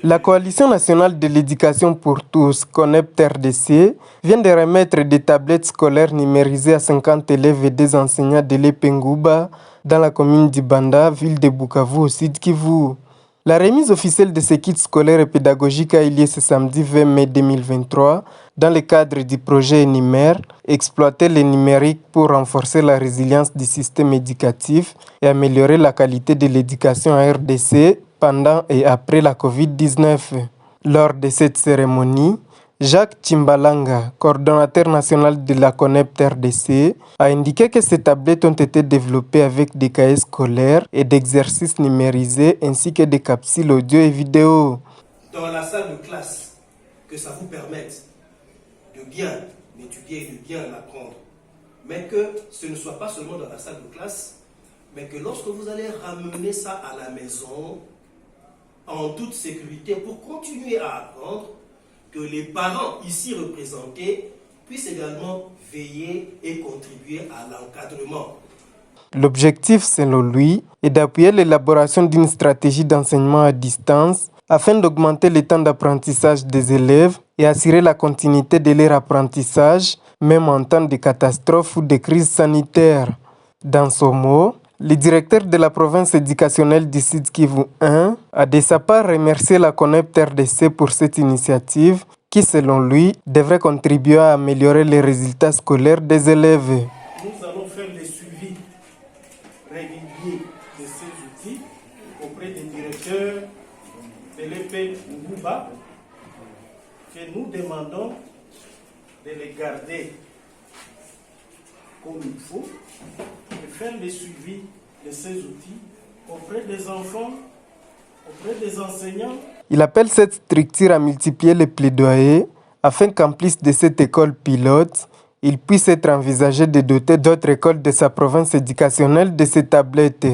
La Coalition nationale de l'éducation pour tous, CONEPT RDC, vient de remettre des tablettes scolaires numérisées à 50 élèves et des enseignants de l'Epengouba dans la commune d'Ibanda, ville de Bukavu au Sud Kivu. La remise officielle de ces kits scolaires et pédagogiques a eu lieu ce samedi 20 mai 2023 dans le cadre du projet NIMER, exploiter le numérique pour renforcer la résilience du système éducatif et améliorer la qualité de l'éducation en RDC pendant et après la COVID-19. Lors de cette cérémonie, Jacques Timbalanga, coordonnateur national de la CONEPT RDC, a indiqué que ces tablettes ont été développées avec des cahiers scolaires et d'exercices numérisés ainsi que des capsules audio et vidéo. Dans la salle de classe, que ça vous permette de bien étudier et de bien apprendre, mais que ce ne soit pas seulement dans la salle de classe, mais que lorsque vous allez ramener ça à la maison, en toute sécurité, pour continuer à apprendre, que les parents ici représentés puissent également veiller et contribuer à l'encadrement. L'objectif, selon lui, est d'appuyer l'élaboration d'une stratégie d'enseignement à distance afin d'augmenter le temps d'apprentissage des élèves et assurer la continuité de leur apprentissage, même en temps de catastrophes ou de crises sanitaires. Dans son mot, le directeur de la province éducationnelle du Sud Kivu 1 a de sa part remercié la CONEPT RDC pour cette initiative qui, selon lui, devrait contribuer à améliorer les résultats scolaires des élèves. Nous allons faire des suivis réguliers de ces outils auprès des directeurs de l'EP Ngouba que nous demandons de les garder comme il faut, de faire les suivis de ces outils auprès des enfants, auprès des enseignants. Il appelle cette structure à multiplier les plaidoyers afin qu'en plus de cette école pilote, il puisse être envisagé de doter d'autres écoles de sa province éducationnelle de ces tablettes.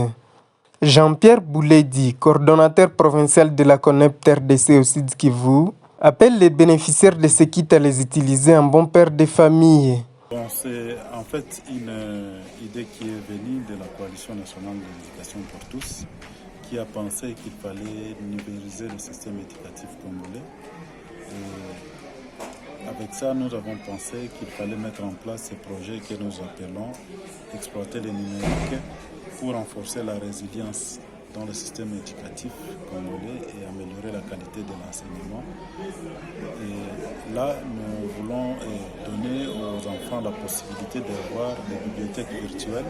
Jean-Pierre Bouledi, coordonnateur provincial de la CONEPT RDC au Sud Kivu, appelle les bénéficiaires de ces kits à les utiliser en bon père de famille. Bon, c'est en fait une idée qui est venue de la Coalition nationale de l'éducation pour tous, qui a pensé qu'il fallait numériser le système éducatif congolais. Et avec ça, nous avons pensé qu'il fallait mettre en place ces projets que nous appelons exploiter le numérique pour renforcer la résilience dans le système éducatif congolais et améliorer la qualité de l'enseignement. Et là, nous voulons donner aux enfants la possibilité d'avoir des bibliothèques virtuelles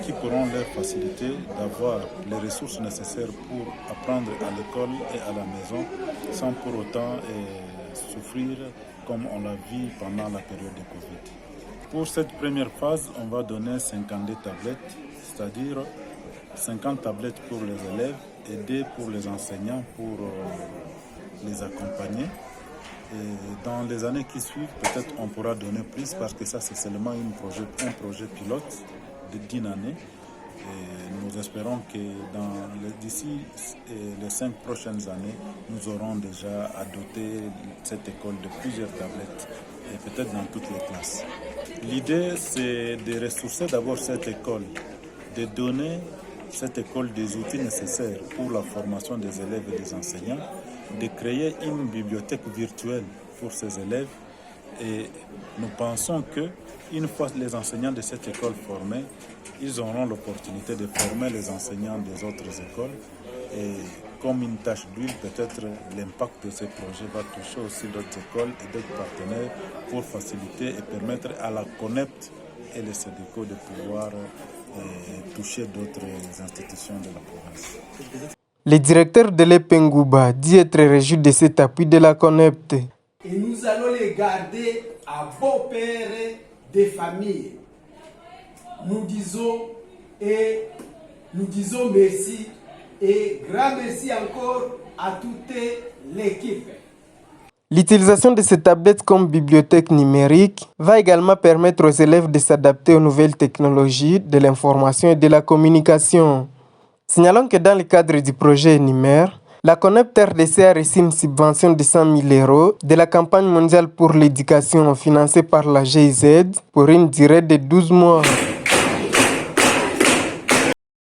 qui pourront leur faciliter d'avoir les ressources nécessaires pour apprendre à l'école et à la maison sans pour autant souffrir comme on l'a vu pendant la période de Covid. Pour cette première phase, on va donner 52 tablettes, c'est-à-dire 50 tablettes pour les élèves et 2 pour les enseignants pour les accompagner. Et dans les années qui suivent, peut-être on pourra donner plus parce que ça c'est seulement un projet pilote de 10 années. Et nous espérons que d'ici les 5 prochaines années, nous aurons déjà à doter cette école de plusieurs tablettes et peut-être dans toutes les classes. L'idée c'est de ressourcer d'abord cette école, de donner cette école des outils nécessaires pour la formation des élèves et des enseignants, de créer une bibliothèque virtuelle pour ces élèves. Et nous pensons qu'une fois les enseignants de cette école formés, ils auront l'opportunité de former les enseignants des autres écoles. Et comme une tâche d'huile, peut-être l'impact de ces projets va toucher aussi d'autres écoles et d'autres partenaires pour faciliter et permettre à la CONEPT et les syndicats de pouvoir toucher d'autres institutions de la province. Le directeur de l'Epengouba dit être réjoui de cet appui de la CONEPT. Et nous allons les garder à beau père des familles. Nous disons merci et grand merci encore à toute l'équipe. L'utilisation de ces tablettes comme bibliothèque numérique va également permettre aux élèves de s'adapter aux nouvelles technologies de l'information et de la communication. Signalons que dans le cadre du projet NIMER, la CONEPT RDC a reçu une subvention de 100 000 € de la campagne mondiale pour l'éducation financée par la GIZ pour une durée de 12 mois.